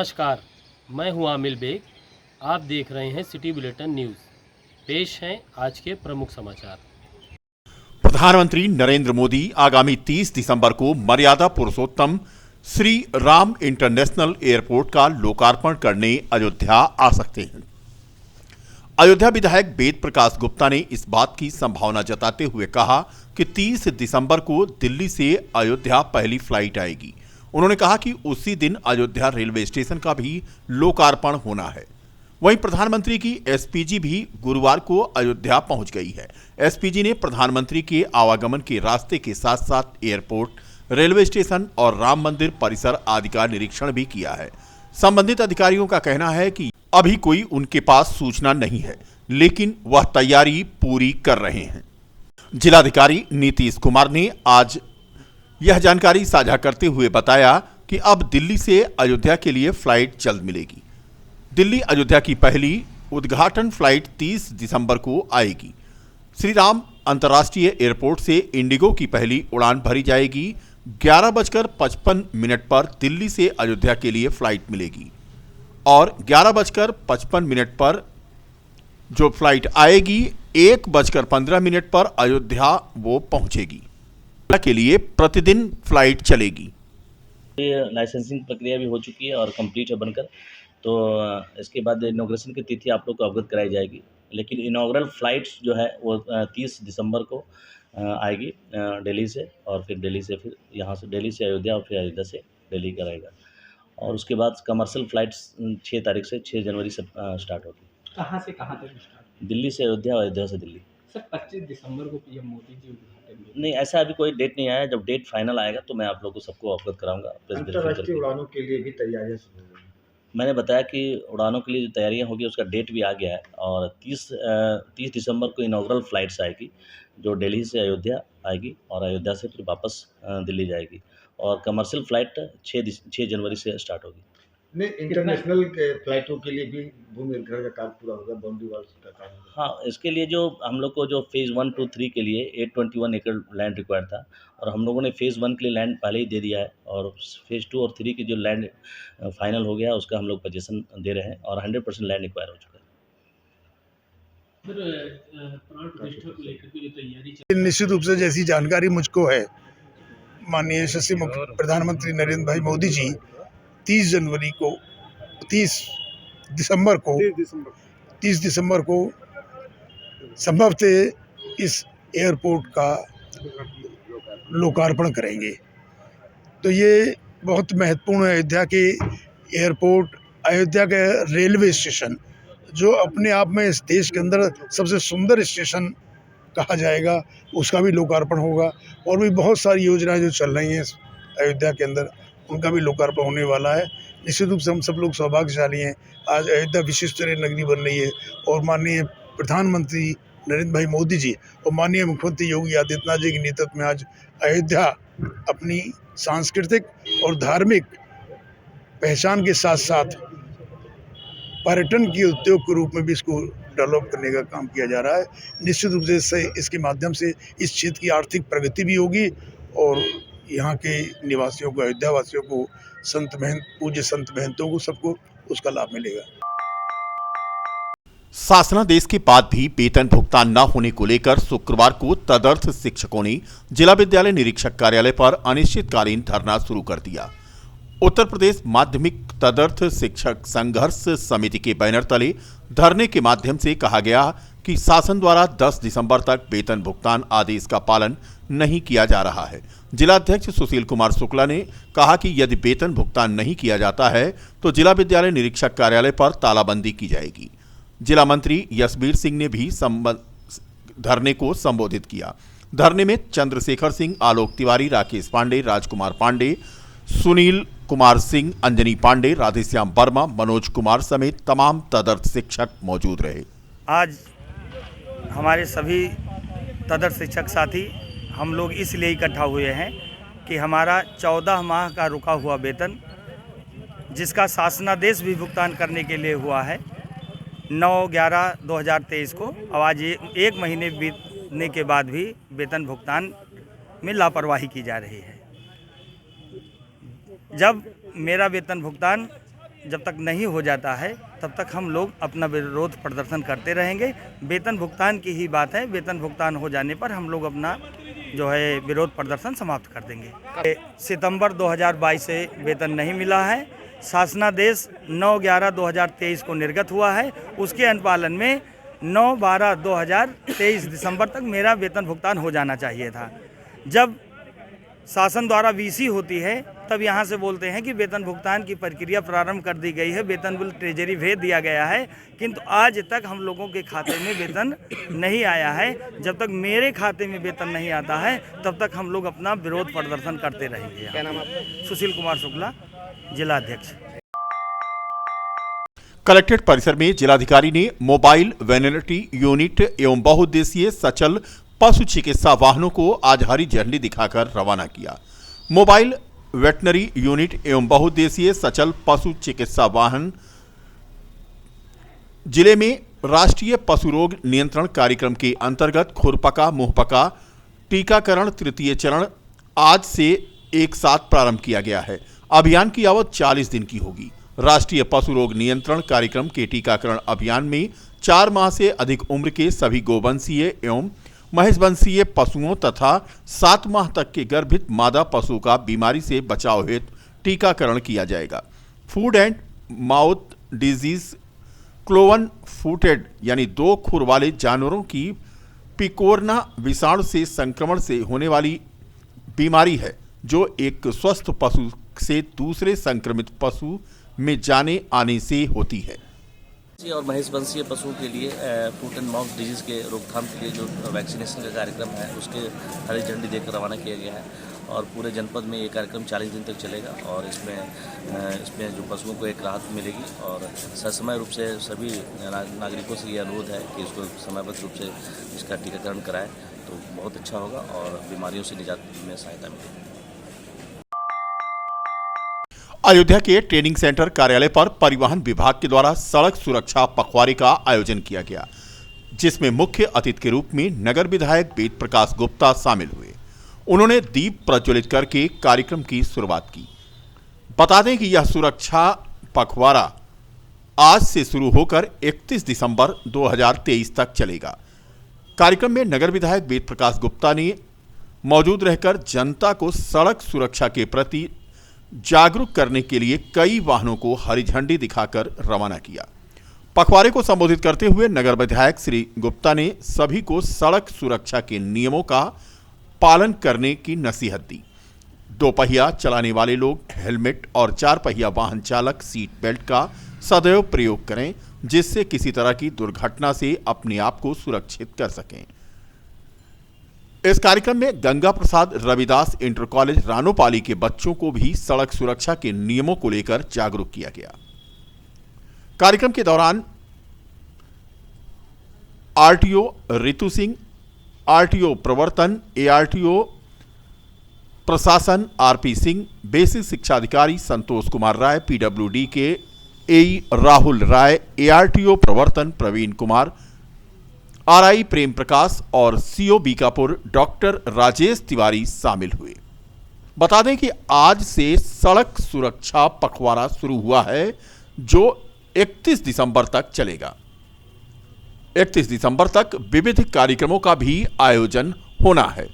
नमस्कार, मैं हूं आमिल बेग। आप देख रहे हैं सिटी बुलेटिन न्यूज़। पेश हैं आज के प्रमुख समाचार। प्रधानमंत्री नरेंद्र मोदी आगामी 30 दिसंबर को मर्यादा पुरुषोत्तम श्री राम इंटरनेशनल एयरपोर्ट का लोकार्पण करने अयोध्या आ सकते हैं। अयोध्या विधायक वेद प्रकाश गुप्ता ने इस बात की संभावना जताते हुए कहा कि 30 दिसंबर को दिल्ली से अयोध्या पहली फ्लाइट आएगी। उन्होंने कहा कि उसी दिन अयोध्या रेलवे स्टेशन का भी लोकार्पण होना है। वहीं प्रधानमंत्री की एसपीजी भी गुरुवार को अयोध्या पहुंच गई है। एसपीजी ने प्रधानमंत्री के आवागमन के रास्ते के साथ साथ एयरपोर्ट, रेलवे स्टेशन और राम मंदिर परिसर आदि का निरीक्षण भी किया है। संबंधित अधिकारियों का कहना है कि अभी कोई उनके पास सूचना नहीं है, लेकिन वह तैयारी पूरी कर रहे हैं। जिलाधिकारी नीतीश कुमार ने आज यह जानकारी साझा करते हुए बताया कि अब दिल्ली से अयोध्या के लिए फ्लाइट जल्द मिलेगी। दिल्ली अयोध्या की पहली उद्घाटन फ्लाइट 30 दिसंबर को आएगी। श्री राम अंतर्राष्ट्रीय एयरपोर्ट से इंडिगो की पहली उड़ान भरी जाएगी। 11:55 पर दिल्ली से अयोध्या के लिए फ्लाइट मिलेगी और 11:55 पर जो फ्लाइट आएगी 1:15 पर अयोध्या वो पहुंचेगी। के लिए प्रतिदिन फ्लाइट चलेगी। ये लाइसेंसिंग प्रक्रिया भी हो चुकी है और कंप्लीट है बनकर, तो इसके बाद इनॉग्रेशन की तिथि आप लोग को अवगत कराई जाएगी। लेकिन इनॉग्रल फ्लाइट्स जो है वो 30 दिसंबर को आएगी दिल्ली से, और फिर दिल्ली से फिर यहाँ से दिल्ली से अयोध्या और फिर अयोध्या से दिल्ली का रहेगा। और उसके बाद कमर्शियल फ्लाइट्स 6 तारीख से 6 जनवरी से स्टार्ट होगी। कहाँ से कहाँ तक स्टार्ट? दिल्ली से अयोध्या और अयोध्या से दिल्ली। सर 25 दिसंबर को पीएम मोदी जी उद्घाटन नहीं, ऐसा अभी कोई डेट नहीं आया। जब डेट फाइनल आएगा तो मैं आप लोगों को सबको अवगत कराऊंगा। अंतर्राष्ट्रीय उड़ानों के लिए भी तैयारियां शुरू हो गई। मैंने बताया कि उड़ानों के लिए जो तैयारियां होगी उसका डेट भी आ गया है, और 30 दिसंबर को इनॉग्रल फ्लाइट्स आएगी जो दिल्ली से अयोध्या आएगी और अयोध्या से फिर वापस दिल्ली जाएगी। और कमर्शियल फ्लाइट 6 जनवरी से स्टार्ट होगी। नहीं, इंटरनेशनल फ्लाइटों के लिए भी भूमि अधिग्रहण का काम पूरा होगा, बाउंड्री वॉल का काम होगा। हाँ, इसके लिए जो हम लोग को जो फेज़ 1, 2, 3 के लिए 821 एकड़ लैंड रिक्वायर्ड था, और हम लोगों ने फेज़ 1 के लिए लैंड पहले ही दे दिया है, और फेज़ 2 और 3 की जो लैंड फाइनल हो गया है उसका हम लोग पोजीशन दे रहे हैं, और 100% लैंड एक्वायर हो चुका है। प्राण प्रतिष्ठा को लेकर के जो तैयारी निश्चित रूप से जैसी जानकारी मुझको है, माननीय यशस्वी प्रधानमंत्री नरेंद्र भाई मोदी जी 30 दिसंबर को संभवतः इस एयरपोर्ट का लोकार्पण करेंगे। तो ये बहुत महत्वपूर्ण है। अयोध्या के एयरपोर्ट, अयोध्या का रेलवे स्टेशन जो अपने आप में इस देश के अंदर सबसे सुंदर स्टेशन कहा जाएगा, उसका भी लोकार्पण होगा। और भी बहुत सारी योजनाएं जो चल रही हैं अयोध्या के अंदर, उनका भी लोकार्पण होने वाला है। निश्चित रूप से हम सब लोग सौभाग्यशाली हैं। आज अयोध्या विश्वस्तरीय नगरी बन रही है, और माननीय प्रधानमंत्री नरेंद्र भाई मोदी जी और माननीय मुख्यमंत्री योगी आदित्यनाथ जी के नेतृत्व में आज अयोध्या अपनी सांस्कृतिक और धार्मिक पहचान के साथ साथ पर्यटन के उद्योग के रूप में भी इसको डेवलप करने का काम किया जा रहा है। निश्चित रूप से इसके माध्यम से इस क्षेत्र की आर्थिक प्रगति भी होगी, और यहाँ के निवासियों को, अयोध्या वासियों को, पूज्य संत महंतों को, सबको उसका लाभ मिलेगा। शासनादेश के बाद भी वेतन भुगतान न होने को लेकर शुक्रवार को तदर्थ शिक्षकों ने जिला विद्यालय निरीक्षक कार्यालय पर अनिश्चितकालीन धरना शुरू कर दिया। उत्तर प्रदेश माध्यमिक तदर्थ शिक्षक संघर्ष समिति के बैनर तले धरने के माध्यम से कहा गया कि शासन द्वारा 10 दिसंबर तक वेतन भुगतान आदेश का पालन नहीं किया जा रहा है। जिलाध्यक्ष सुशील कुमार शुक्ला ने कहा कि यदि वेतन भुगतान नहीं किया जाता है तो जिला विद्यालय निरीक्षक कार्यालय पर तालाबंदी की जाएगी। जिला मंत्री यशबीर सिंह ने भी धरने को संबोधित किया। धरने में चंद्रशेखर सिंह, आलोक तिवारी, राकेश पांडे, राजकुमार पांडे, सुनील कुमार सिंह, अंजनी पांडे, राधेश्याम वर्मा, मनोज कुमार समेत तमाम तदर्थ शिक्षक मौजूद रहे। आज हमारे सभी तदर्थ शिक्षक साथी हम लोग इसलिए इकट्ठा हुए हैं कि हमारा 14 माह का रुका हुआ वेतन, जिसका शासनादेश भी भुगतान करने के लिए हुआ है 9/11/2023 को, अब आज 1 महीने बीतने के बाद भी वेतन भुगतान में लापरवाही की जा रही है। जब मेरा वेतन भुगतान जब तक नहीं हो जाता है तब तक हम लोग अपना विरोध प्रदर्शन करते रहेंगे। वेतन भुगतान की ही बात है, वेतन भुगतान हो जाने पर हम लोग अपना जो है विरोध प्रदर्शन समाप्त कर देंगे। सितंबर 2022 से वेतन नहीं मिला है। शासनादेश 9/11/2023 को निर्गत हुआ है। उसके अनुपालन में 9/12/2023 दिसंबर तक मेरा वेतन भुगतान हो जाना चाहिए था। जब शासन द्वारा वीसी होती है तब यहाँ से बोलते हैं कि वेतन भुगतान की प्रक्रिया प्रारंभ कर दी गई है, वेतन बिल ट्रेजरी भेज दिया गया है, किंतु आज तक हम लोगों के खाते में वेतन नहीं आया है। जब तक मेरे खाते में वेतन नहीं आता है तब तक हम लोग अपना विरोध प्रदर्शन करते रहेंगे। क्या नाम आपका? सुशील कुमार शुक्ला, जिला अध्यक्ष। कलेक्ट्रेट परिसर में जिलाधिकारी ने मोबाइल वेटरनरी यूनिट एवं बहुउद्देशीय सचल पशु चिकित्सा वाहनों को आज हरी झंडी दिखाकर रवाना किया। मोबाइल वेटरनरी यूनिट एवं बहुउद्देशीय सचल पशु चिकित्सा वाहन जिले में राष्ट्रीय पशु रोग नियंत्रण कार्यक्रम के अंतर्गत खुरपका मुंहपका टीकाकरण तृतीय चरण आज से एक साथ प्रारंभ किया गया है। अभियान की अवधि 40 दिन की होगी। राष्ट्रीय पशु रोग नियंत्रण कार्यक्रम के टीकाकरण अभियान में 4 माह से अधिक उम्र के सभी गोवंशीय एवं महिषवंशीय पशुओं तथा 7 माह तक के गर्भित मादा पशु का बीमारी से बचाव हेतु टीकाकरण किया जाएगा। Food and mouth disease cloven footed यानी 2 खुर वाले जानवरों की पिकोरना विषाणु से संक्रमण से होने वाली बीमारी है, जो एक स्वस्थ पशु से दूसरे संक्रमित पशु में जाने आने से होती है। और महिषवंशीय पशुओं के लिए फुट एंड माउथ डिजीज़ के रोकथाम के लिए जो वैक्सीनेशन का कार्यक्रम है उसके हरी झंडी देकर रवाना किया गया है और पूरे जनपद में ये कार्यक्रम 40 दिन तक चलेगा और इसमें जो पशुओं को एक राहत मिलेगी और ससमय रूप से सभी नागरिकों से ये अनुरोध है कि इसको समयबद्ध रूप से इसका टीकाकरण कराएं तो बहुत अच्छा होगा और बीमारियों से निजात में सहायता मिलेगी। अयोध्या के ट्रेनिंग सेंटर कार्यालय पर परिवहन विभाग के द्वारा सड़क सुरक्षा पखवाड़े का आयोजन किया गया, जिसमें मुख्य अतिथि के रूप में नगर विधायक वेद प्रकाश गुप्ता शामिल हुए। उन्होंने दीप प्रज्वलित करके कार्यक्रम की शुरुआत की। बता दें कि यह सुरक्षा पखवाड़ा आज से शुरू होकर 31 दिसंबर 2023 तक चलेगा। कार्यक्रम में नगर विधायक वेद प्रकाश गुप्ता ने मौजूद रहकर जनता को सड़क सुरक्षा के प्रति जागरूक करने के लिए कई वाहनों को हरी झंडी दिखाकर रवाना किया। पखवाड़े को संबोधित करते हुए नगर विधायक श्री गुप्ता ने सभी को सड़क सुरक्षा के नियमों का पालन करने की नसीहत दी। 2 पहिया चलाने वाले लोग हेलमेट और 4 पहिया वाहन चालक सीट बेल्ट का सदैव प्रयोग करें, जिससे किसी तरह की दुर्घटना से अपने आप को सुरक्षित कर सकें। इस कार्यक्रम में गंगा प्रसाद रविदास इंटर कॉलेज रानोपाली के बच्चों को भी सड़क सुरक्षा के नियमों को लेकर जागरूक किया गया। कार्यक्रम के दौरान आरटीओ रितु सिंह, आरटीओ प्रवर्तन, एआरटीओ प्रशासन आरपी सिंह, बेसिक शिक्षा अधिकारी संतोष कुमार राय, पीडब्ल्यूडी के एई राहुल राय, एआरटीओ प्रवर्तन प्रवीण कुमार, आरआई प्रेम प्रकाश और सीओ बीकापुर डॉक्टर राजेश तिवारी शामिल हुए। बता दें कि आज से सड़क सुरक्षा पखवाड़ा शुरू हुआ है, जो 31 दिसंबर तक चलेगा। 31 दिसंबर तक विविध कार्यक्रमों का भी आयोजन होना है।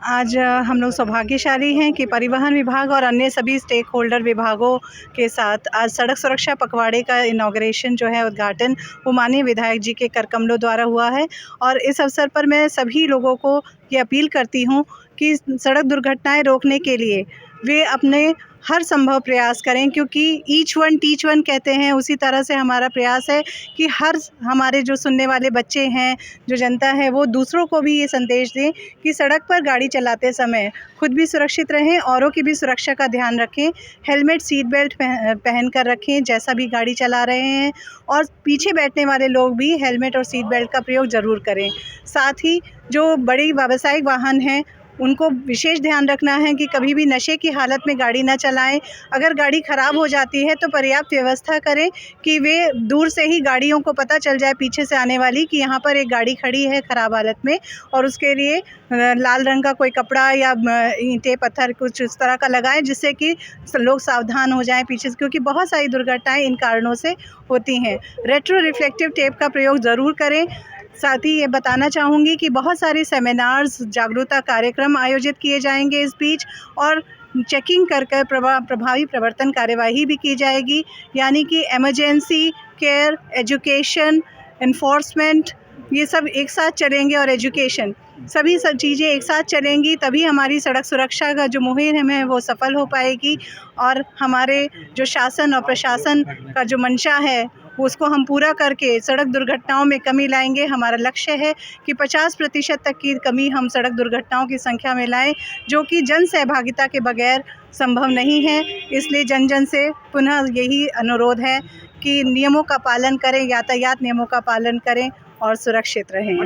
आज हम लोग सौभाग्यशाली हैं कि परिवहन विभाग और अन्य सभी स्टेक होल्डर विभागों के साथ आज सड़क सुरक्षा पखवाड़े का इनॉग्रेशन जो है उद्घाटन वो माननीय विधायक जी के कर कमलों द्वारा हुआ है। और इस अवसर पर मैं सभी लोगों को ये अपील करती हूँ कि सड़क दुर्घटनाएं रोकने के लिए वे अपने हर संभव प्रयास करें, क्योंकि ईच वन टीच वन कहते हैं, उसी तरह से हमारा प्रयास है कि हर हमारे जो सुनने वाले बच्चे हैं, जो जनता है, वो दूसरों को भी ये संदेश दें कि सड़क पर गाड़ी चलाते समय खुद भी सुरक्षित रहें, औरों की भी सुरक्षा का ध्यान रखें, हेलमेट सीट बेल्ट पहन कर रखें जैसा भी गाड़ी चला रहे हैं, और पीछे बैठने वाले लोग भी हेलमेट और सीट बेल्ट का प्रयोग ज़रूर करें। साथ ही जो बड़ी व्यावसायिक वाहन हैं उनको विशेष ध्यान रखना है कि कभी भी नशे की हालत में गाड़ी ना चलाएं। अगर गाड़ी ख़राब हो जाती है तो पर्याप्त व्यवस्था करें कि वे दूर से ही गाड़ियों को पता चल जाए पीछे से आने वाली कि यहाँ पर एक गाड़ी खड़ी है ख़राब हालत में, और उसके लिए लाल रंग का कोई कपड़ा या ईंटें पत्थर कुछ इस तरह का लगाएं जिससे कि लोग सावधान हो जाएं पीछे से, क्योंकि बहुत सारी दुर्घटनाएं इन कारणों से होती हैं। रेट्रो रिफ्लेक्टिव टेप का प्रयोग ज़रूर करें। साथ ही ये बताना चाहूँगी कि बहुत सारे सेमिनार्स, जागरूकता कार्यक्रम आयोजित किए जाएंगे इस बीच, और चेकिंग कर प्रभावी प्रवर्तन कार्यवाही भी की जाएगी, यानी कि इमरजेंसी केयर, एजुकेशन, एनफोर्समेंट, ये सब एक साथ चलेंगे, और एजुकेशन, सभी सब चीज़ें एक साथ चलेंगी, तभी हमारी सड़क सुरक्षा का जो मुहिम है वो सफल हो पाएगी, और हमारे जो शासन और प्रशासन का जो मंशा है उसको हम पूरा करके सड़क दुर्घटनाओं में कमी लाएंगे। हमारा लक्ष्य है कि 50% तक की कमी हम सड़क दुर्घटनाओं की संख्या में लाएं, जो कि जन सहभागिता के बगैर संभव नहीं है। इसलिए जन जन से पुनः यही अनुरोध है कि नियमों का पालन करें, यातायात नियमों का पालन करें और सुरक्षित रहें।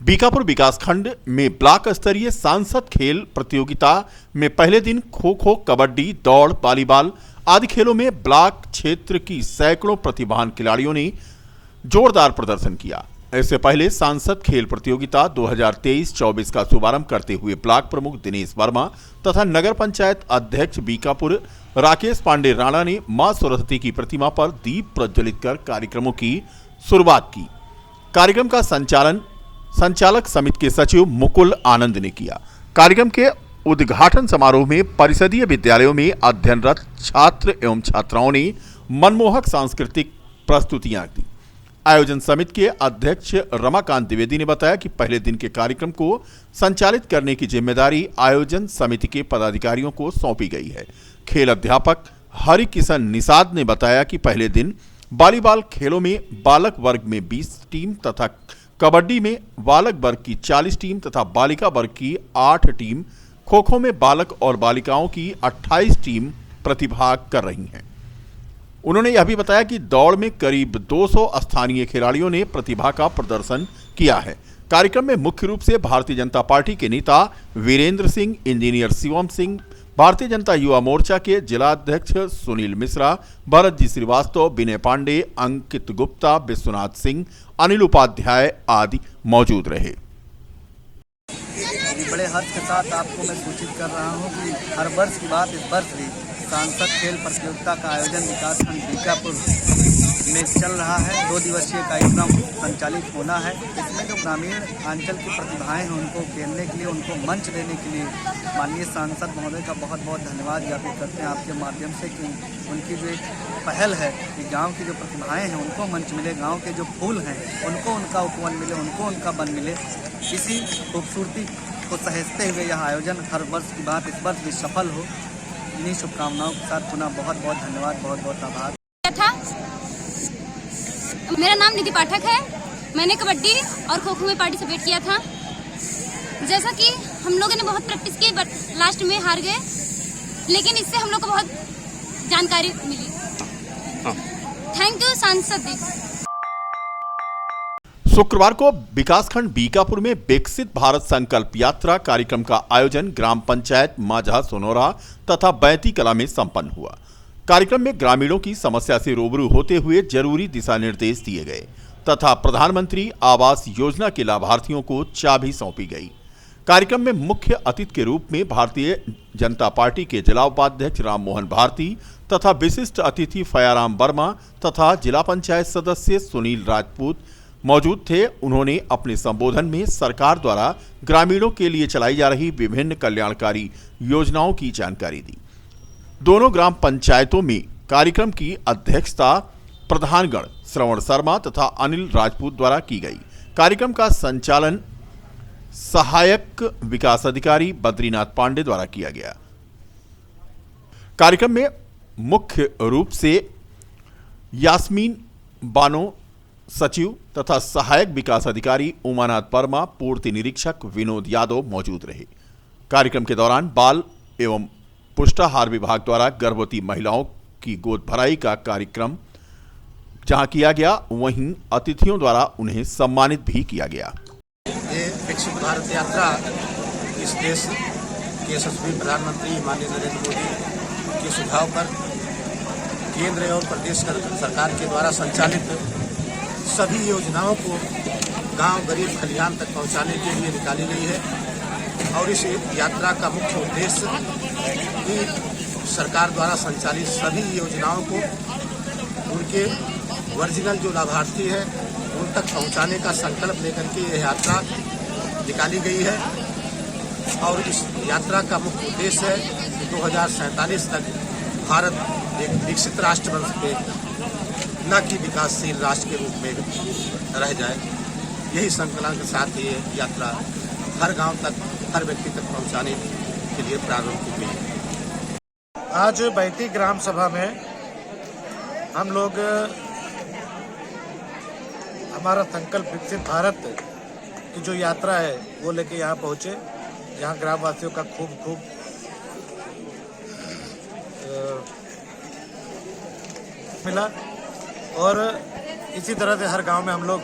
बीकापुर विकासखंड में ब्लॉक स्तरीय सांसद खेल प्रतियोगिता में पहले दिन खो खो, कबड्डी, दौड़, वॉलीबॉल आदि खेलों में ब्लॉक क्षेत्र की सैकड़ों प्रतिभावान खिलाड़ियों ने जोरदार प्रदर्शन किया। इससे पहले सांसद खेल प्रतियोगिता 2023-24 का शुभारंभ करते हुए ब्लॉक प्रमुख दिनेश वर्मा तथा नगर पंचायत अध्यक्ष बीकापुर राकेश पांडे राणा ने मां सरस्वती की प्रतिमा पर दीप प्रज्वलित कर कार्यक्रमों की शुरुआत की। कार्यक्रम का संचालक समिति के सचिव मुकुल आनंद ने किया। कार्यक्रम के उद्घाटन समारोह में परिषदीय विद्यालयों में अध्ययनरत छात्र एवं छात्राओं ने मनमोहक सांस्कृतिक प्रस्तुतियां दी। आयोजन समिति के अध्यक्ष रमाकांत द्विवेदी ने बताया कि पहले दिन के कार्यक्रम को संचालित करने की जिम्मेदारी आयोजन समिति के पदाधिकारियों को सौंपी गई है। खेल अध्यापक हरि किशन निषाद ने बताया कि पहले दिन वॉलीबॉल खेलों में बालक वर्ग में 20 टीम तथा कबड्डी में बालक वर्ग की 40 टीम तथा बालिका वर्ग की 8 टीम, खो खो में बालक और बालिकाओं की 28 टीम प्रतिभाग कर रही हैं। उन्होंने यह भी बताया कि दौड़ में करीब 200 स्थानीय खिलाड़ियों ने प्रतिभा का प्रदर्शन किया है। कार्यक्रम में मुख्य रूप से भारतीय जनता पार्टी के नेता वीरेंद्र सिंह, इंजीनियर शिवम सिंह, भारतीय जनता युवा मोर्चा के जिलाध्यक्ष सुनील मिश्रा, भरत जी श्रीवास्तव, विनय पांडे, अंकित गुप्ता, विश्वनाथ सिंह, अनिल उपाध्याय आदि मौजूद रहे। बड़े हर्ष के साथ आपको मैं सूचित कर रहा हूं कि हर वर्ष की बात इस वर्ष भी सांसद खेल प्रतियोगिता का आयोजन विकासखंड बीकापुर में चल रहा है। 2 दिवसीय कार्यक्रम संचालित होना है। इसमें जो ग्रामीण अंचल की प्रतिभाएं हैं उनको खेलने के लिए, उनको मंच देने के लिए माननीय सांसद महोदय का बहुत बहुत धन्यवाद ज्ञापित करते हैं आपके माध्यम से कि उनकी जो एक पहल है कि गाँव की जो प्रतिभाएँ हैं उनको मंच मिले, गाँव के जो फूल हैं उनको उनका उपवन मिले, उनको उनका बन मिले। इसी खूबसूरती को सहेजते हुए यह आयोजन हर वर्ष की बात इस वर्ष भी सफल हो, इन्हीं शुभकामनाओं के साथ पुनः बहुत बहुत धन्यवाद, बहुत बहुत आभार। मेरा नाम निधि पाठक है। मैंने कबड्डी और खो खो में पार्टिसिपेट किया था। जैसा कि हम लोगों ने बहुत प्रैक्टिस की बट लास्ट में हार गए, लेकिन इससे हम लोग को बहुत जानकारी मिली। थैंक यू सांसद जी। शुक्रवार को विकासखंड बीकापुर में विकसित भारत संकल्प यात्रा कार्यक्रम का आयोजन ग्राम पंचायत माझा सोनोरा तथा बैती कला में संपन्न हुआ। कार्यक्रम में ग्रामीणों की समस्या से रूबरू होते हुए जरूरी दिशा निर्देश दिए गए तथा प्रधानमंत्री आवास योजना के लाभार्थियों को चाबी सौंपी गई। कार्यक्रम में मुख्य अतिथि के रूप में भारतीय जनता पार्टी के जिला उपाध्यक्ष राम मोहन भारती तथा विशिष्ट अतिथि फयाराम वर्मा तथा जिला पंचायत सदस्य सुनील राजपूत मौजूद थे। उन्होंने अपने संबोधन में सरकार द्वारा ग्रामीणों के लिए चलाई जा रही विभिन्न कल्याणकारी योजनाओं की जानकारी दी। दोनों ग्राम पंचायतों में कार्यक्रम की अध्यक्षता प्रधानगण श्रवण शर्मा तथा अनिल राजपूत द्वारा की गई। कार्यक्रम का संचालन सहायक विकास अधिकारी बद्रीनाथ पांडे द्वारा किया गया। कार्यक्रम में मुख्य रूप से यास्मीन बानो सचिव तथा सहायक विकास अधिकारी उमानाथ वर्मा, पूर्ति निरीक्षक विनोद यादव मौजूद रहे। कार्यक्रम के दौरान बाल एवं पुष्टाहार विभाग द्वारा गर्भवती महिलाओं की गोद भराई का कार्यक्रम जहां किया गया, वहीं अतिथियों द्वारा उन्हें सम्मानित भी किया गया। विकसित भारत यात्रा इस देश के यशस्वी प्रधानमंत्री माननीय नरेंद्र मोदी के सुझाव पर केंद्र एवं प्रदेश सरकार के द्वारा संचालित सभी योजनाओं को गांव गरीब खलिहान तक पहुंचाने के लिए निकाली गई है। और इस यात्रा का मुख्य उद्देश्य कि सरकार द्वारा संचालित सभी योजनाओं को उनके ओरिजिनल जो लाभार्थी है उन तक पहुंचाने का संकल्प लेकर के यह यात्रा निकाली गई है। और इस यात्रा का मुख्य उद्देश्य है कि 2047 तक भारत एक विकसित राष्ट्र बन सके, न कि विकासशील राष्ट्र के रूप में रह जाए। यही संकल्प के साथ ये यात्रा हर गांव तक, हर व्यक्ति तक पहुंचाने के लिए प्रारंभ की गई है। आज बैती ग्राम सभा में हम लोग हमारा संकल्प विकसित भारत की जो यात्रा है वो लेके यहाँ पहुँचे, जहाँ ग्रामवासियों का खूब मिला। और इसी तरह से हर गांव में हम लोग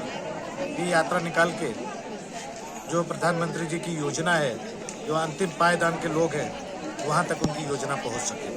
ये यात्रा निकाल के जो प्रधानमंत्री जी की योजना है, जो अंतिम पायदान के लोग हैं, वहाँ तक उनकी योजना पहुँच सके।